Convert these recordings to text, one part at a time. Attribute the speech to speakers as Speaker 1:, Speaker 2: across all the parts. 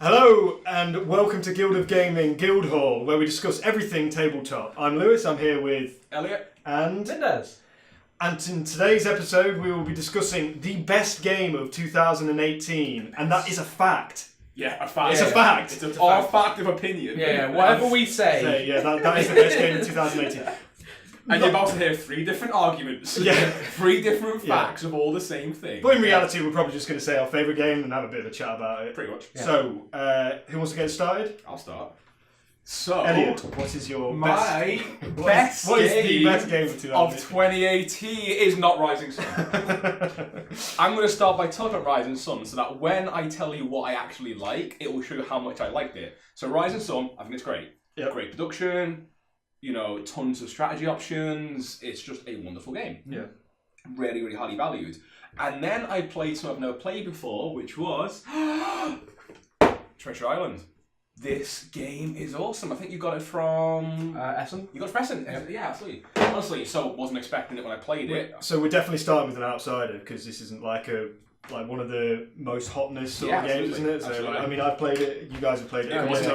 Speaker 1: Hello and welcome to Guild of Gaming Guildhall, where we discuss everything tabletop. I'm Lewis, I'm here with
Speaker 2: Elliot
Speaker 1: and
Speaker 3: Mendez.
Speaker 1: And in today's episode we will be discussing the best game of 2018, and that is a fact.
Speaker 2: Yeah, a fact.
Speaker 1: It's a fact.
Speaker 2: It's our fact of opinion.
Speaker 3: Yeah, whatever we say.
Speaker 1: That is the best game of 2018.
Speaker 2: And you're about to hear three different arguments.
Speaker 1: Yeah.
Speaker 2: Three different facts of all the same thing.
Speaker 1: But in reality, we're probably just going to say our favourite game and have a bit of a chat about it.
Speaker 2: Pretty much.
Speaker 1: Yeah. So, who wants to get started?
Speaker 2: I'll start. So,
Speaker 1: Elliot, what is your
Speaker 2: my
Speaker 1: best? What is the best game of 2018?
Speaker 2: Of 2018 is not Rising Sun. I'm going to start by talking about Rising Sun so that when I tell you what I actually like, it will show you how much I liked it. So Rising Sun, I think it's great.
Speaker 1: Yep.
Speaker 2: Great production. Tons of strategy options. It's just a wonderful game.
Speaker 1: Yeah.
Speaker 2: Really, really highly valued. And then I played something I've never played before, which was Treasure Island. This game is awesome. I think you got it from
Speaker 3: Essen.
Speaker 2: You got it from Essen. Yeah, absolutely. Honestly, so wasn't expecting it when I played it.
Speaker 1: So we're definitely starting with an outsider because this isn't like one of the most hotness sort of games, isn't it? So I've played it. You guys have played it.
Speaker 2: It wasn't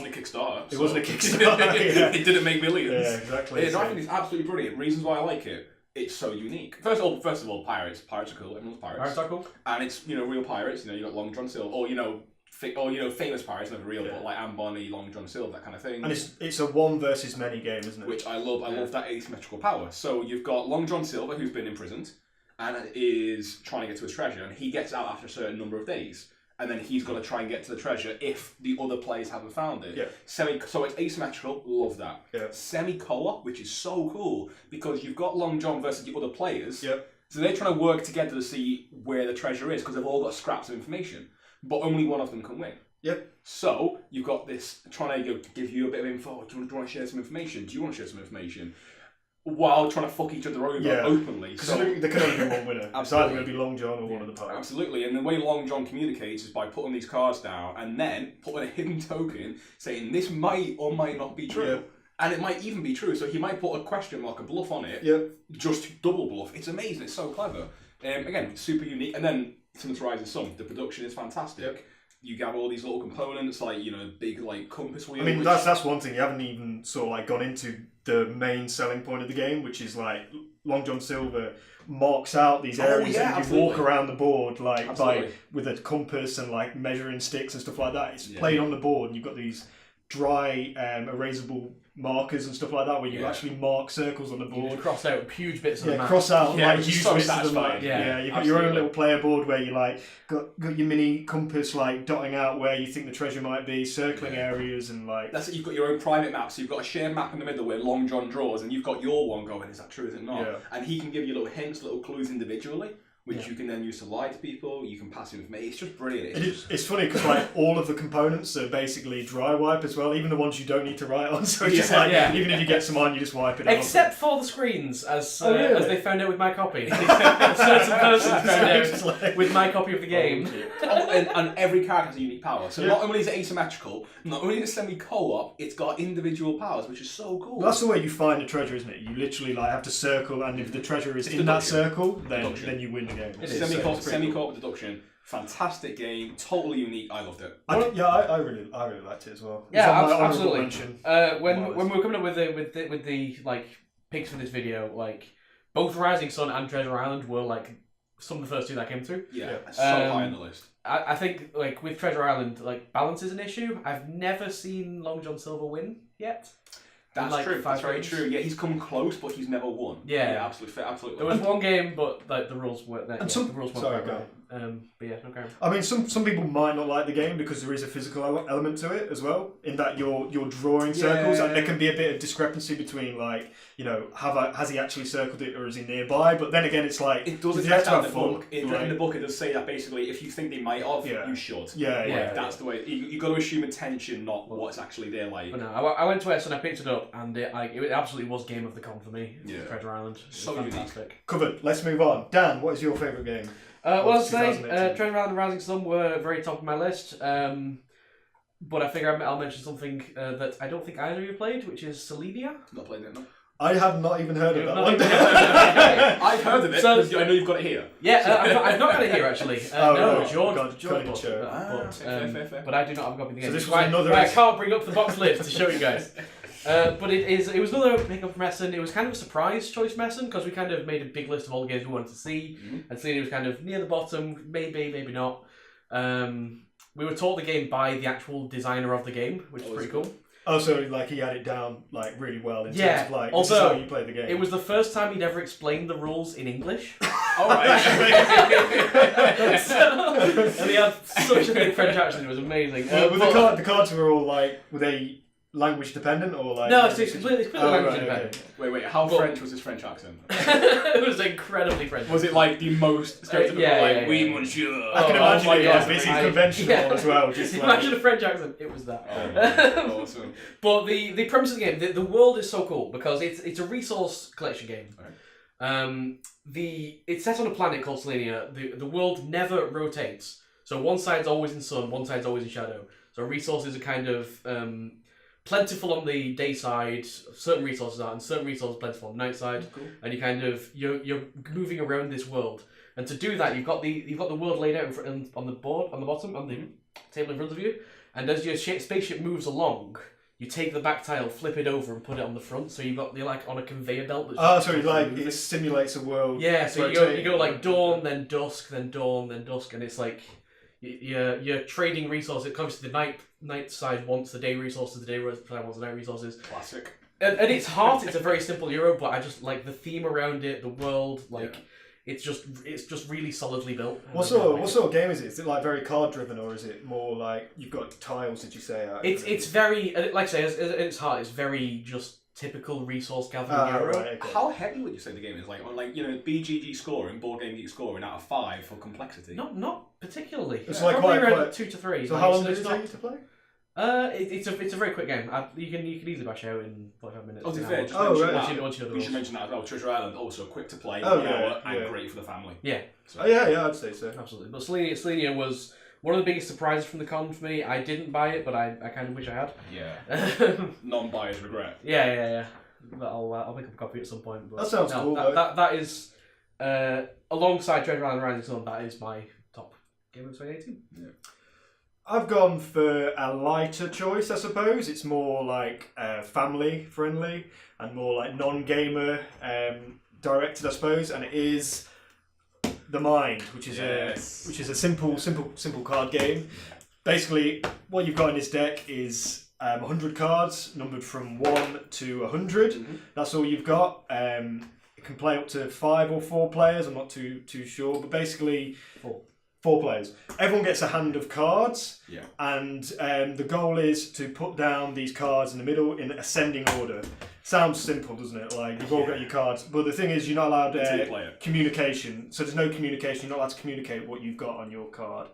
Speaker 2: a Kickstarter.
Speaker 1: It wasn't a Kickstarter. Yeah.
Speaker 2: It didn't make millions.
Speaker 1: Yeah, exactly.
Speaker 2: I think it's absolutely brilliant. Reasons why I like it. It's so unique. First of all, pirates. Pirates are cool. Everyone's pirates.
Speaker 3: Pirates are cool.
Speaker 2: And it's real pirates. You got Long John Silver, or famous pirates, never real, but like Ambony, Long John Silver, that kind of thing.
Speaker 1: And it's a one versus many game, isn't it?
Speaker 2: Which I love. I love that asymmetrical power. So you've got Long John Silver, who's been imprisoned and is trying to get to his treasure, and he gets out after a certain number of days, and then he's got to try and get to the treasure if the other players haven't found it.
Speaker 1: Yeah.
Speaker 2: So it's asymmetrical. Love that.
Speaker 1: Yeah.
Speaker 2: Semi-co-op, which is so cool because you've got Long John versus the other players.
Speaker 1: Yep.
Speaker 2: So they're trying to work together to see where the treasure is because they've all got scraps of information, but only one of them can win.
Speaker 1: Yep.
Speaker 2: So you've got this trying to give you a bit of info. Do you want to share some information? Do you want to share some information? While trying to fuck each other over openly.
Speaker 1: Because there can only be one winner. It's either going to be Long John or one of the pirates.
Speaker 2: Absolutely. And the way Long John communicates is by putting these cards down and then putting a hidden token saying this might or might not be true.
Speaker 1: Yeah.
Speaker 2: And it might even be true. So he might put a question mark, a bluff on it.
Speaker 1: Yeah.
Speaker 2: Just to double bluff. It's amazing. It's so clever. Again, super unique. And then similar to Rising Sun, the production is fantastic.
Speaker 1: Yep.
Speaker 2: You have all these little components like big compass wheel.
Speaker 1: I mean, that's one thing. You haven't even sort of gone into the main selling point of the game, which is Long John Silver marks out these areas and you walk around the board with a compass and measuring sticks and stuff like that. It's played on the board and you've got these dry erasable markers and stuff like that where you actually mark circles on the board.
Speaker 3: You cross out huge bits of the map.
Speaker 1: Cross out huge
Speaker 2: so
Speaker 1: bits of the map.
Speaker 2: satisfying.
Speaker 1: You've got your own little player board where you got your mini compass dotting out where you think the treasure might be, circling areas and
Speaker 2: That's it, you've got your own private map, so you've got a shared map in the middle where Long John draws and you've got your one going, is that true, is it not?
Speaker 1: Yeah.
Speaker 2: And he can give you little hints, little clues individually, which you can then use to lie to people, you can pass information. It's just brilliant.
Speaker 1: It's funny because all of the components are basically dry wipe as well, even the ones you don't need to write on. So it's just even if you get some on, you just wipe it
Speaker 3: Except for the screens, as they found out with my copy. A certain person found out with my copy of the game.
Speaker 2: And every character has a unique power. So not only is it asymmetrical, not only is it semi-co-op, it's got individual powers, which is so cool.
Speaker 1: Well, that's the way you find a treasure, isn't it? You literally have to circle, and if the treasure is in that circle, then you win the game.
Speaker 2: It's semi-co-op deduction. Fantastic game, totally unique. I loved it.
Speaker 1: I really liked it as well.
Speaker 3: Yeah, absolutely. When we were coming up with the picks for this video, both Rising Sun and Treasure Island were some of the first two that came through.
Speaker 2: Yeah, so high on the list.
Speaker 3: I think with Treasure Island, balance is an issue. I've never seen Long John Silver win yet.
Speaker 2: That's true. That's very true. Yeah, he's come close, but he's never won.
Speaker 3: Yeah,
Speaker 2: absolutely.
Speaker 3: There was one game, but the rules weren't there.
Speaker 1: The rules weren't
Speaker 3: right. But yeah, okay.
Speaker 1: I mean, some people might not like the game because there is a physical element to it as well. In that you're drawing circles, and there can be a bit of discrepancy between has he actually circled it or is he nearby? But then again, it's
Speaker 2: it doesn't
Speaker 1: you have to
Speaker 2: have
Speaker 1: have
Speaker 2: the
Speaker 1: fun.
Speaker 2: book. In the book, it does say that basically, if you think they might have, you should. That's the way. You got to assume intention, not what's actually there.
Speaker 3: But no, I went to Essen, I picked it up, and it absolutely was game of the con for me.
Speaker 2: Yeah.
Speaker 3: Treasure Island,
Speaker 2: so
Speaker 3: fantastic.
Speaker 2: Unique.
Speaker 1: Covered. Let's move on. Dan, what is your favourite game?
Speaker 3: Well, say Treasure Island and Rising Sun were very top of my list. But I figure I'll mention something that I don't think either of you played, which is Selenia.
Speaker 2: Not played it, no.
Speaker 1: I have not even heard of that one.
Speaker 2: I've heard of it,
Speaker 3: So-
Speaker 2: because I know you've got it here.
Speaker 3: Yeah, I've not got it here actually.
Speaker 1: Oh, right.
Speaker 3: George bought it.
Speaker 2: Fair.
Speaker 3: But I do not have a copy of the game.
Speaker 1: So this
Speaker 3: Why
Speaker 1: was another.
Speaker 3: I can't bring up the box lid to show you guys. But it was another pickup from Essen. It was kind of a surprise choice from Essen because we kind of made a big list of all the games we wanted to see, and Selenia was kind of near the bottom, maybe not. We were taught the game by the actual designer of the game, which is pretty cool.
Speaker 1: Oh, so like he had it down like really well in
Speaker 3: Yeah,
Speaker 1: terms of like
Speaker 3: although
Speaker 1: this is how you play the game.
Speaker 3: It was the first time he'd ever explained the rules in English.
Speaker 2: All right.
Speaker 3: And he had such a thick French accent, it was amazing.
Speaker 1: The cards were all like, were they language dependent or like?
Speaker 3: No, it's completely language
Speaker 1: right,
Speaker 3: dependent.
Speaker 1: okay.
Speaker 2: Wait, how French was his French accent?
Speaker 3: It was incredibly French.
Speaker 2: Was it like the most stereotypical,
Speaker 3: yeah.
Speaker 2: oui, monsieur?
Speaker 1: I can imagine
Speaker 2: my
Speaker 1: it
Speaker 2: God,
Speaker 1: was busy conventional as well. Just like,
Speaker 3: Imagine a French accent. It was that.
Speaker 2: Oh, awesome.
Speaker 3: But the premise of the game, the world is so cool because it's a resource collection game.
Speaker 2: Right.
Speaker 3: It's set on a planet called Selenia. The world never rotates. So one side's always in sun, one side's always in shadow. So resources are kind of plentiful on the day side. Certain resources are, and certain resources are plentiful on the night side.
Speaker 2: Cool.
Speaker 3: And you kind of you're moving around this world. And to do that, you've got the world laid out in front, on the board, on the bottom, on the table in front of you. And as your spaceship moves along, you take the back tile, flip it over, and put it on the front. So you're like on a conveyor belt.
Speaker 1: So it simulates a world.
Speaker 3: Yeah, so you go like dawn, then dusk, then dawn, then dusk, and it's like you're trading resources. Obviously, the night side wants the day resources, the day side wants the night resources.
Speaker 2: Classic.
Speaker 3: And it's hard. It's a very simple Euro, but I just like the theme around it, the world, like. Yeah. It's just really solidly built.
Speaker 1: What sort of game is it? Is it like very card driven, or is it more like you've got tiles? Did you say?
Speaker 3: It's very, like I say, it's hard. It's very just typical resource gathering Euro.
Speaker 1: Right, okay.
Speaker 2: How heavy would you say the game is? Like BGG scoring, Board Game Geek scoring out of 5 for complexity.
Speaker 3: Not particularly.
Speaker 1: It's like
Speaker 3: probably around
Speaker 1: quite
Speaker 3: 2 to 3.
Speaker 1: So how long does it take you to play?
Speaker 3: It's a very quick game. You can easily bash out in 45 minutes.
Speaker 2: Oh, to be fair, just you should mention that as well. Treasure Island, also quick to play, and great for the family.
Speaker 3: Yeah.
Speaker 1: So. Yeah, I'd say so.
Speaker 3: Absolutely. But Selenia was one of the biggest surprises from the con for me. I didn't buy it, but I kind of wish I had.
Speaker 2: Yeah. Non-buyer's regret.
Speaker 3: Yeah. But I'll pick up a copy at some point. But
Speaker 1: that sounds cool.
Speaker 3: That is alongside Treasure Island Rising Sun. That is my top game of 2018.
Speaker 1: Yeah. I've gone for a lighter choice, I suppose. It's more like family friendly and more like non-gamer directed, I suppose. And it is The Mind, which is a simple card game. Basically, what you've got in this deck is 100 cards numbered from 1 to 100. Mm-hmm. That's all you've got. It can play up to 5 or 4 players. I'm not too sure, but basically 4 players. Everyone gets a hand of cards, and the goal is to put down these cards in the middle in ascending order. Sounds simple, doesn't it? Like, you've all got your cards, but the thing is you're not allowed communication. So there's no communication, you're not allowed to communicate what you've got on your card.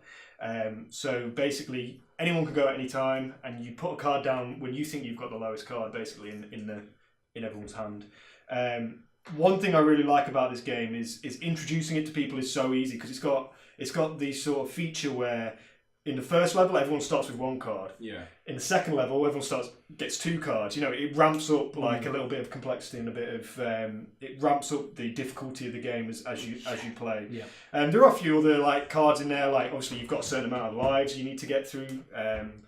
Speaker 1: So basically, anyone can go at any time, and you put a card down when you think you've got the lowest card, basically, in everyone's hand. One thing I really like about this game is introducing it to people is so easy, because it's got the sort of feature where in the first level everyone starts with 1 card. Yeah. In the second level everyone gets 2 cards. You know, it ramps up like a little bit of complexity and a bit of it ramps up the difficulty of the game as you play. Yeah. There are a few other like cards in there. Like obviously you've got a certain amount of lives you need to get through. And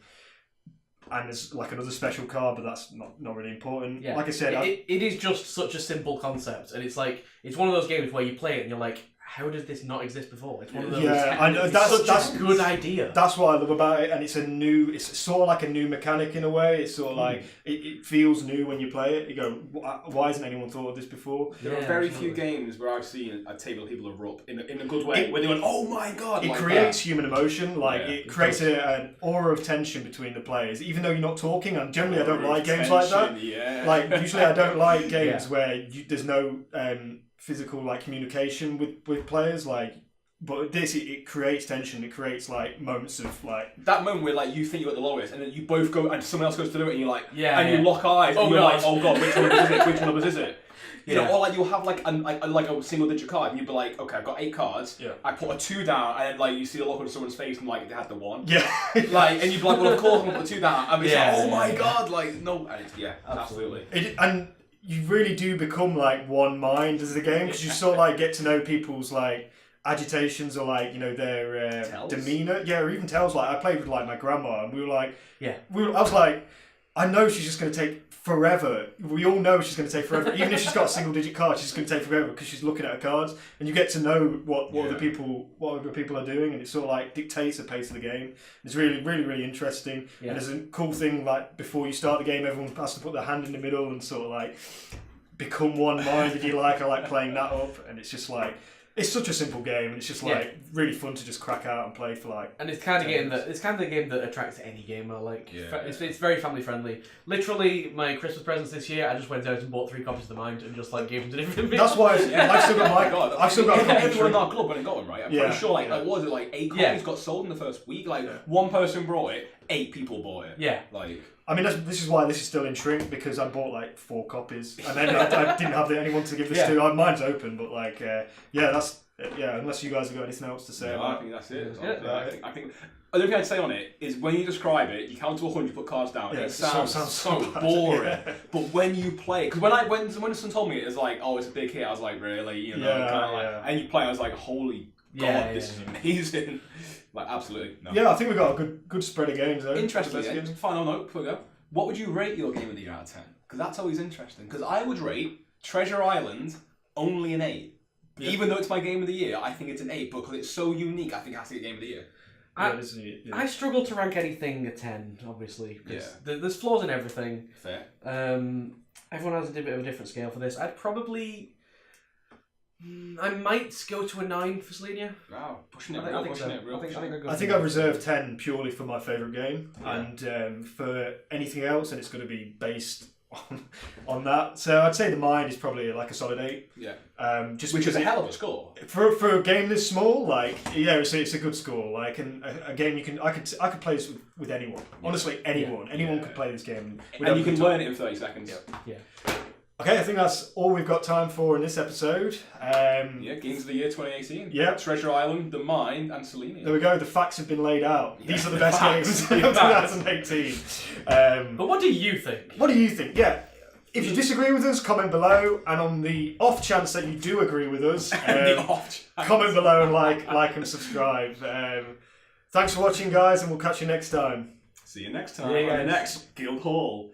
Speaker 1: there's like another special card, but that's not really important. Yeah. Like I said,
Speaker 3: it is just such a simple concept, and it's one of those games where you play it and you're like, how did this not exist before? It's one of those. Yeah, I know. That's a good idea.
Speaker 1: That's what I love about it, and it's sort of like a new mechanic in a way. It's sort of like it feels new when you play it. You go, why hasn't anyone thought of this before?
Speaker 2: There are very few games where I've seen a table of people erupt in a good way, where they went, oh my god!
Speaker 1: It creates human emotion. Like it creates an aura of tension between the players, even though you're not talking. And generally, I don't like games like that. Yeah. Like usually, I don't like games where there's no physical like communication with players, like, but this it creates tension. It creates like moments of like
Speaker 2: that moment where like you think you're at the lowest, and then you both go and someone else goes to do it, and you're like, you lock eyes, and you're like, oh god, which one is it? Which one of us is it? You know, or like you'll have like a single digit card, and you'll be like, okay, I've got 8 cards. Yeah. I put a 2 down, and then like you see the look on someone's face, and like they had the 1. Yeah. Like, and you'd be like, well, of course I'm gonna put 2 down. And it's like, oh my god, like no, and it's, absolutely.
Speaker 1: And you really do become like one mind as a game because you sort of like get to know people's like agitations or like their demeanor, or even tells. Like I played with like my grandma and we were like, I was like, I know she's just going to take forever. We all know she's going to take forever. Even if she's got a single digit card, she's going to take forever because she's looking at her cards, and you get to know what other people are doing, and it sort of like dictates the pace of the game. It's really, really, really interesting. Yeah. And there's a cool thing like before you start the game, everyone has to put their hand in the middle and sort of like become one minded. I like playing that up, and it's just like. It's such a simple game, and it's just like really fun to just crack out and play for like.
Speaker 3: And it's kind of the game that attracts any gamer. Like, it's very family friendly. Literally, my Christmas presents this year, I just went out and bought 3 copies of The Mind and just like gave them to different people.
Speaker 1: That's why I've still got my. God, I've still got.
Speaker 2: Everyone in our club went and got one, right? I'm pretty sure. Like, what was it? Like 8 copies got sold in the first week. Like one person brought it, 8 people bought it.
Speaker 3: Yeah.
Speaker 2: Like.
Speaker 1: I mean, this is why this is still in shrink, because I bought like 4 copies, and then I didn't have anyone to give this to. Mine's open, but like, that's unless you guys have got anything else to say.
Speaker 2: No, I think that's it. I think the only thing I'd say on it is when you describe it, you count to 100, put cards down. It sounds so boring. But when you play it, because when someone told me it was like, oh, it's a big hit, I was like, really, kind of like, and you play, I was like, holy god, this is amazing. Like, absolutely. No.
Speaker 1: Yeah, I think we got a good spread of games though.
Speaker 2: Interesting. Final note before we go. What would you rate your game of the year out of 10? Because that's always interesting. Because I would rate Treasure Island only an 8. Yeah. Even though it's my game of the year, I think it's an 8. But because it's so unique, I think it has to get game of the year.
Speaker 3: I struggle to rank anything a 10, obviously. There's flaws in everything.
Speaker 2: Fair.
Speaker 3: Everyone has a bit of a different scale for this. I'd probably... I might go to a 9 for Selenia.
Speaker 2: Wow, pushing it real.
Speaker 1: I think I've reserved 10 purely for my favourite game, and for anything else, and it's going to be based on that. So I'd say The Mind is probably like a solid 8.
Speaker 2: Yeah.
Speaker 1: Which
Speaker 2: is a hell of a score
Speaker 1: for a game this small. Like, it's a good score. Like, and a game I could play this with anyone. Honestly, anyone. Anyone could play this game.
Speaker 2: And you can learn it in 30 seconds.
Speaker 3: Yeah.
Speaker 1: Okay, I think that's all we've got time for in this episode.
Speaker 2: Games of the year 2018.
Speaker 1: Yeah.
Speaker 2: Treasure Island, The Mind, and Selenia.
Speaker 1: There we go, the facts have been laid out. Yeah. These are the best games of 2018.
Speaker 3: But what do you think?
Speaker 1: What do you think? Yeah. If you disagree with us, comment below. And on the off chance that you do agree with us, comment below and like and subscribe. Thanks for watching, guys, and we'll catch you next time.
Speaker 2: See you next time on the next Guild Hall.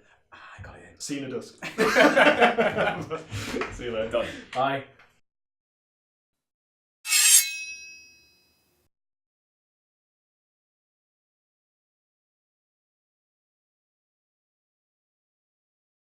Speaker 1: See you in the dusk.
Speaker 2: See you later. Done.
Speaker 3: Bye.